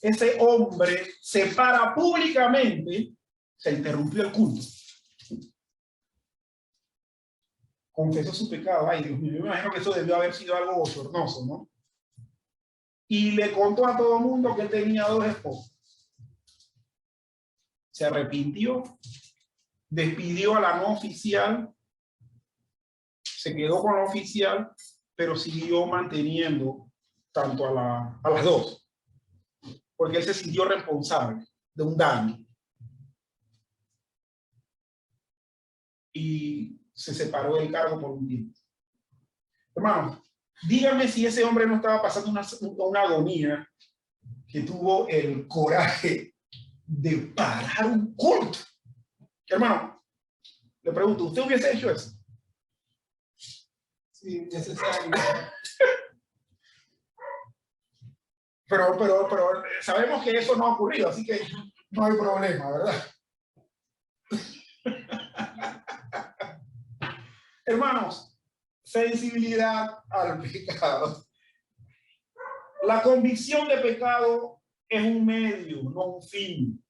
ese hombre se para públicamente, se interrumpió el culto. Confesó su pecado. Ay, Dios mío, yo me imagino que eso debió haber sido algo bochornoso, ¿no? Y le contó a todo el mundo que él tenía 2 esposas. Se arrepintió, despidió a la no oficial, se quedó con la oficial, pero siguió manteniendo tanto a las 2, porque él se sintió responsable de un daño. Y se separó del cargo por un tiempo. Hermano, dígame si ese hombre no estaba pasando una agonía, que tuvo el coraje de parar un culto. Hermano, le pregunto, ¿usted hubiese hecho eso? Sí, necesario. Pero sabemos que eso no ha ocurrido, así que no hay problema, ¿verdad? Hermanos, sensibilidad al pecado. La convicción de pecado es un medio, no un fin.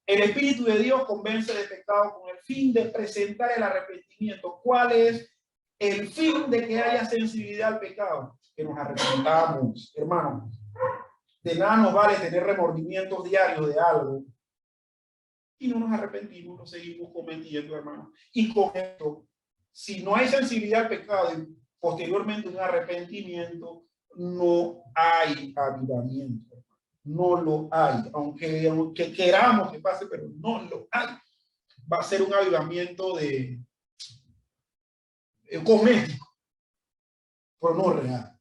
El Espíritu de Dios convence de pecado con el fin de presentar el arrepentimiento. ¿Cuál es el fin de que haya sensibilidad al pecado? Que nos arrepentamos, hermanos. De nada nos vale tener remordimientos diarios de algo y no nos arrepentimos, lo seguimos cometiendo, hermanos. Y con esto, si no hay sensibilidad al pecado y posteriormente un arrepentimiento, no hay avivamiento. No lo hay, aunque queramos que pase, pero no lo hay. Va a ser un avivamiento de cosmético, pero no real.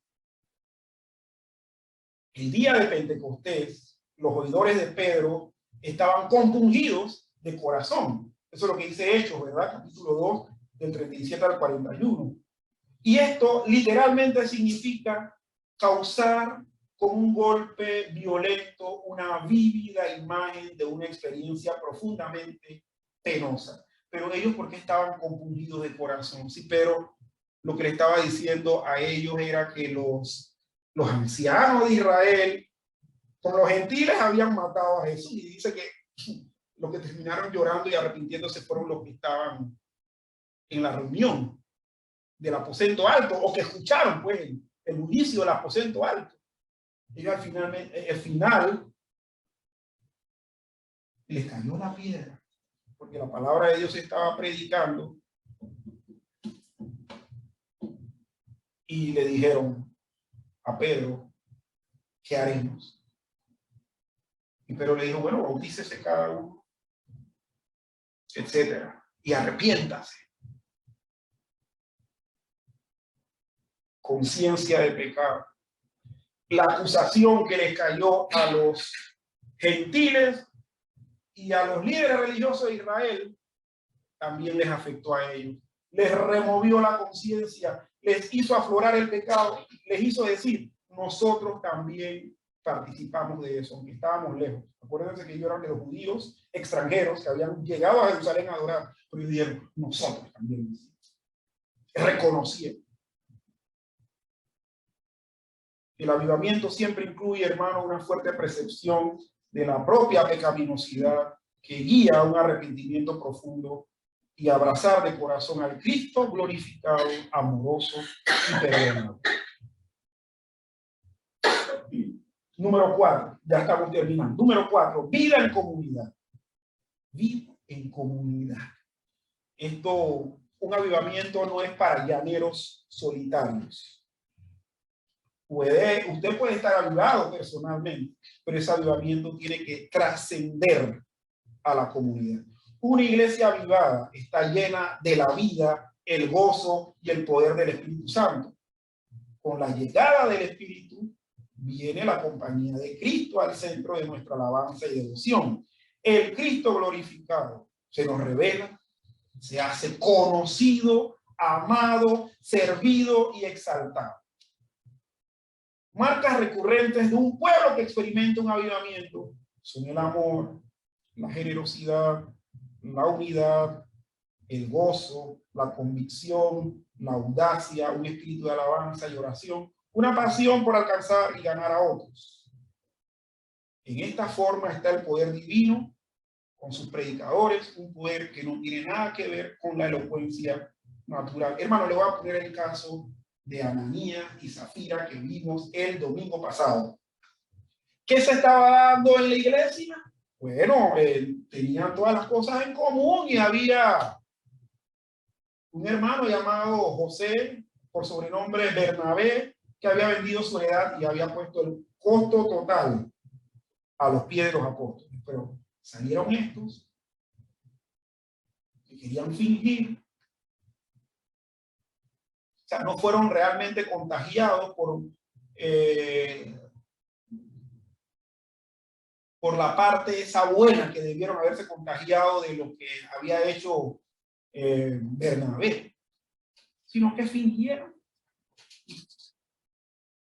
El día de Pentecostés, los oidores de Pedro estaban compungidos de corazón. Eso es lo que dice Hechos, ¿verdad? Capítulo 2, del 37 al 41. Y esto literalmente significa causar con un golpe violento una vívida imagen de una experiencia profundamente penosa. Pero ellos, ¿por qué estaban compungidos de corazón? Sí, pero lo que le estaba diciendo a ellos era que los ancianos de Israel con los gentiles habían matado a Jesús, y dice que los que terminaron llorando y arrepintiéndose fueron los que estaban en la reunión del aposento alto, o que escucharon pues el inicio del aposento alto. Ellos al final les cayó la piedra, porque la palabra de Dios se estaba predicando, y le dijeron a Pedro, ¿qué haremos? Y Pedro le dijo, bueno, bautícese cada uno, etcétera, y arrepiéntase. Conciencia de pecado. La acusación que les cayó a los gentiles y a los líderes religiosos de Israel también les afectó a ellos. Les removió la conciencia, les hizo aflorar el pecado, les hizo decir, nosotros también participamos de eso, aunque estábamos lejos. Acuérdense que ellos eran de los judíos extranjeros que habían llegado a Jerusalén a adorar, pero ellos dijeron, nosotros también reconocieron. El avivamiento siempre incluye, hermano, una fuerte percepción de la propia pecaminosidad que guía a un arrepentimiento profundo y abrazar de corazón al Cristo glorificado, amoroso y perdonador. Número 4, ya estamos terminando. Número 4, vida en comunidad. Vida en comunidad. Esto, un avivamiento no es para llaneros solitarios. Usted puede estar avivado personalmente, pero ese avivamiento tiene que trascender a la comunidad. Una iglesia avivada está llena de la vida, el gozo y el poder del Espíritu Santo. Con la llegada del Espíritu viene la compañía de Cristo al centro de nuestra alabanza y devoción. El Cristo glorificado se nos revela, se hace conocido, amado, servido y exaltado. Marcas recurrentes de un pueblo que experimenta un avivamiento son el amor, la generosidad, la unidad, el gozo, la convicción, la audacia, un espíritu de alabanza y oración, una pasión por alcanzar y ganar a otros. En esta forma está el poder divino con sus predicadores, un poder que no tiene nada que ver con la elocuencia natural. Hermano, le voy a poner el caso de Ananías y Zafira que vimos el domingo pasado. ¿Qué se estaba dando en la iglesia? Bueno, tenían todas las cosas en común y había un hermano llamado José, por sobrenombre Bernabé, que había vendido su heredad y había puesto el costo total a los pies de los apóstoles. Pero salieron estos que querían fingir. O sea, no fueron realmente contagiados por la parte esa buena que debieron haberse contagiado de lo que había hecho Bernabé, sino que fingieron.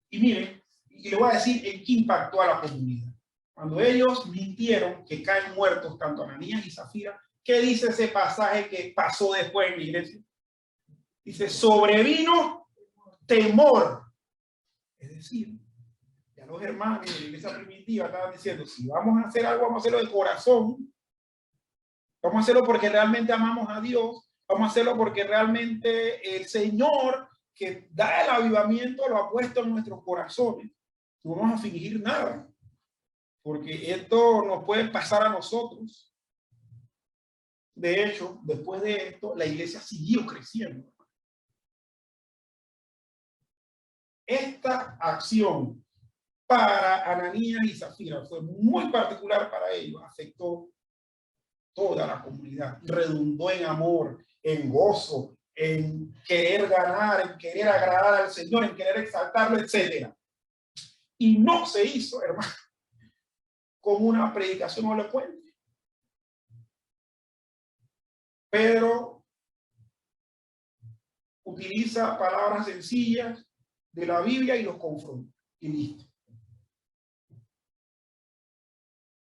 Y miren, y le voy a decir en qué impactó a la comunidad. Cuando ellos mintieron que caen muertos tanto Ananías y Zafira, ¿qué dice ese pasaje que pasó después en la iglesia? Dice, sobrevino temor. Es decir, ya los hermanos de la iglesia primitiva estaban diciendo, si vamos a hacer algo, vamos a hacerlo de corazón. Vamos a hacerlo porque realmente amamos a Dios. Vamos a hacerlo porque realmente el Señor que da el avivamiento lo ha puesto en nuestros corazones. No vamos a fingir nada, porque esto nos puede pasar a nosotros. De hecho, después de esto, la iglesia siguió creciendo. Esta acción para Ananías y Zafira fue muy particular para ellos, afectó toda la comunidad, redundó en amor, en gozo, en querer ganar, en querer agradar al Señor, en querer exaltarlo, etc. Y no se hizo, hermano, con una predicación elocuente. Pedro utiliza palabras sencillas de la Biblia y los confronta. Y listo.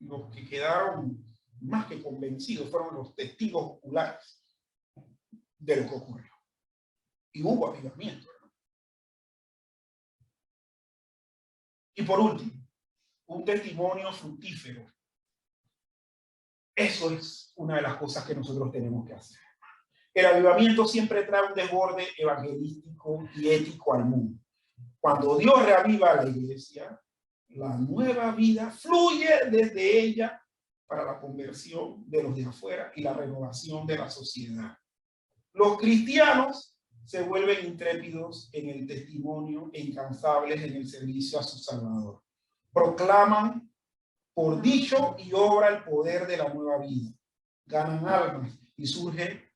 Los que quedaron más que convencidos fueron los testigos oculares de lo que ocurrió. Y hubo avivamiento. Y por último, un testimonio fructífero. Eso es una de las cosas que nosotros tenemos que hacer. El avivamiento siempre trae un desborde evangelístico y ético al mundo. Cuando Dios reaviva a la iglesia, la nueva vida fluye desde ella para la conversión de los de afuera y la renovación de la sociedad. Los cristianos se vuelven intrépidos en el testimonio e incansables en el servicio a su Salvador. Proclaman por dicho y obra el poder de la nueva vida. Ganan almas y surge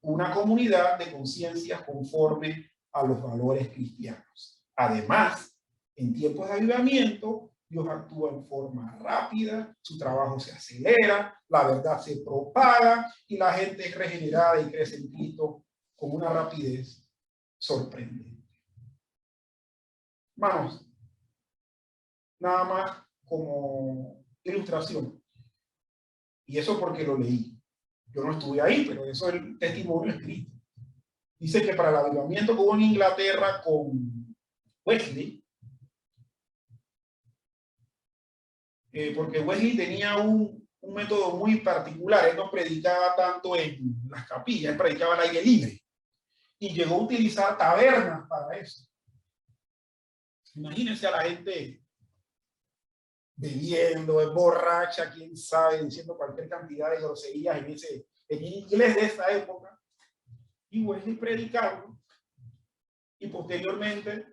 una comunidad de conciencias conforme a los valores cristianos. Además, en tiempos de avivamiento, Dios actúa en forma rápida, su trabajo se acelera, la verdad se propaga y la gente es regenerada y crece en Cristo con una rapidez sorprendente. Hermanos, nada más como ilustración. Y eso porque lo leí. Yo no estuve ahí, pero eso es el testimonio escrito. Dice que para el avivamiento que hubo en Inglaterra con Wesley, porque Wesley tenía un método muy particular. Él no predicaba tanto en las capillas, él predicaba al aire libre. Y llegó a utilizar tabernas para eso. Imagínense a la gente bebiendo, borracha, quién sabe, diciendo cualquier cantidad de groserías en inglés de esta época. Y Wesley predicando. Y posteriormente,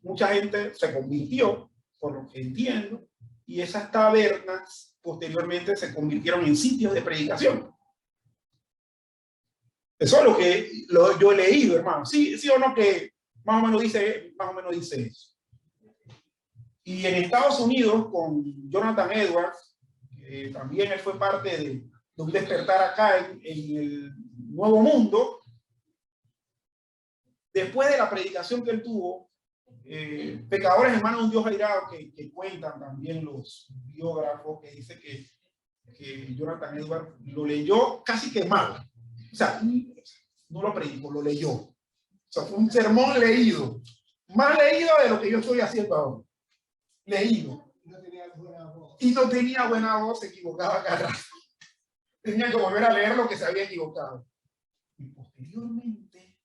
mucha gente se convirtió, por lo que entiendo, y esas tabernas posteriormente se convirtieron en sitios de predicación. Eso es lo que yo he leído, hermano. Sí o no, que más o menos dice eso. Y en Estados Unidos, con Jonathan Edwards, también él fue parte de un despertar acá en el Nuevo Mundo, después de la predicación que él tuvo, Pecadores en manos de un Dios airado, que cuentan también los biógrafos, que dice que Jonathan Edwards lo leyó casi quemado. O sea, no lo predicó, lo leyó. O sea, fue un sermón leído. Más leído de lo que yo estoy haciendo ahora. Leído. Y no tenía buena voz, se equivocaba cada rato. Tenía que volver a leer lo que se había equivocado. Y posteriormente,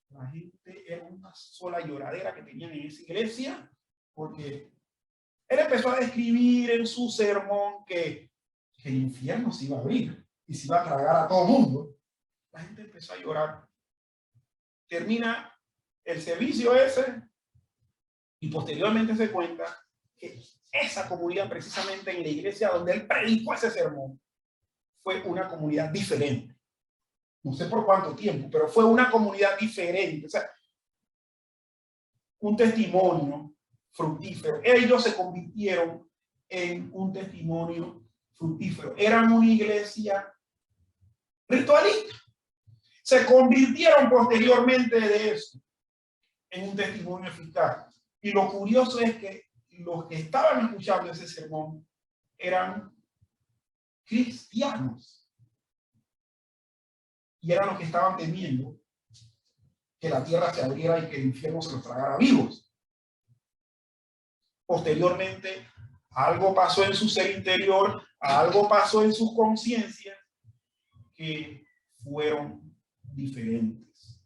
la gente era una sola lloradera que tenían en esa iglesia, porque él empezó a describir en su sermón que el infierno se iba a abrir y se iba a tragar a todo el mundo. La gente empezó a llorar. Termina el servicio ese y posteriormente se cuenta que esa comunidad, precisamente en la iglesia donde él predicó ese sermón, fue una comunidad diferente. No sé por cuánto tiempo, pero fue una comunidad diferente. O sea, un testimonio fructífero. Ellos se convirtieron en un testimonio fructífero. Eran una iglesia ritualista. Se convirtieron posteriormente de eso en un testimonio eficaz. Y lo curioso es que los que estaban escuchando ese sermón eran cristianos. Y eran los que estaban temiendo que la tierra se abriera y que el infierno se los tragara vivos. Posteriormente, algo pasó en su ser interior, algo pasó en sus conciencias que fueron diferentes.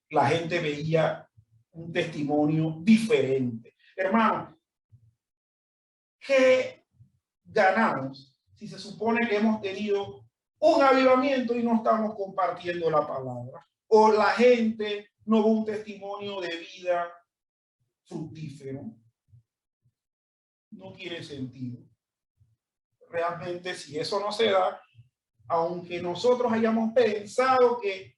La gente veía un testimonio diferente. Hermano, ¿qué ganamos si se supone que hemos tenido un avivamiento y no estamos compartiendo la palabra? O la gente no ve un testimonio de vida fructífero. No tiene sentido. Realmente, si eso no se da, aunque nosotros hayamos pensado que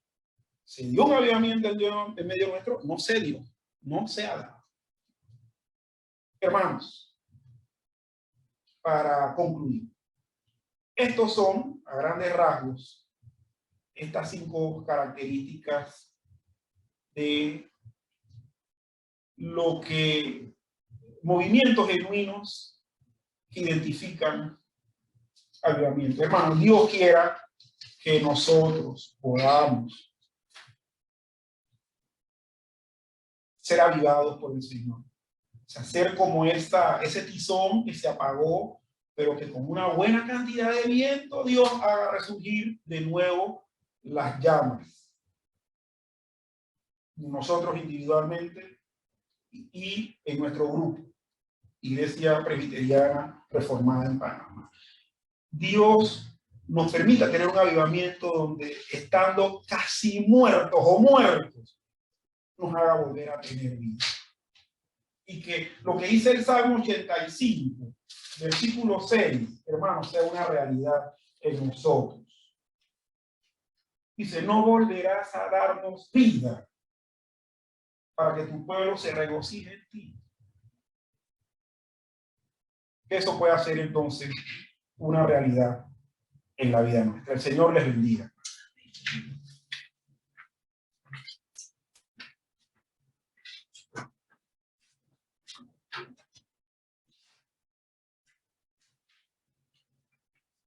se dio un avivamiento en medio nuestro, no se dio, no se ha dado. Hermanos, para concluir, estos son, a grandes rasgos, estas 5 características de lo que movimientos genuinos que identifican avivamiento. Hermanos, Dios quiera que nosotros podamos ser avivados por el Señor. O sea, ser como ese tizón que se apagó, pero que con una buena cantidad de viento Dios haga resurgir de nuevo las llamas. Nosotros individualmente y en nuestro grupo, Iglesia Presbiteriana Reformada en Panamá. Dios nos permita tener un avivamiento donde, estando casi muertos o muertos, nos haga volver a tener vida. Y que lo que dice el Salmo 85, versículo 6, hermanos, sea una realidad en nosotros. Dice, no volverás a darnos vida para que tu pueblo se regocije en ti. Eso puede hacer entonces una realidad en la vida nuestra. El Señor les bendiga.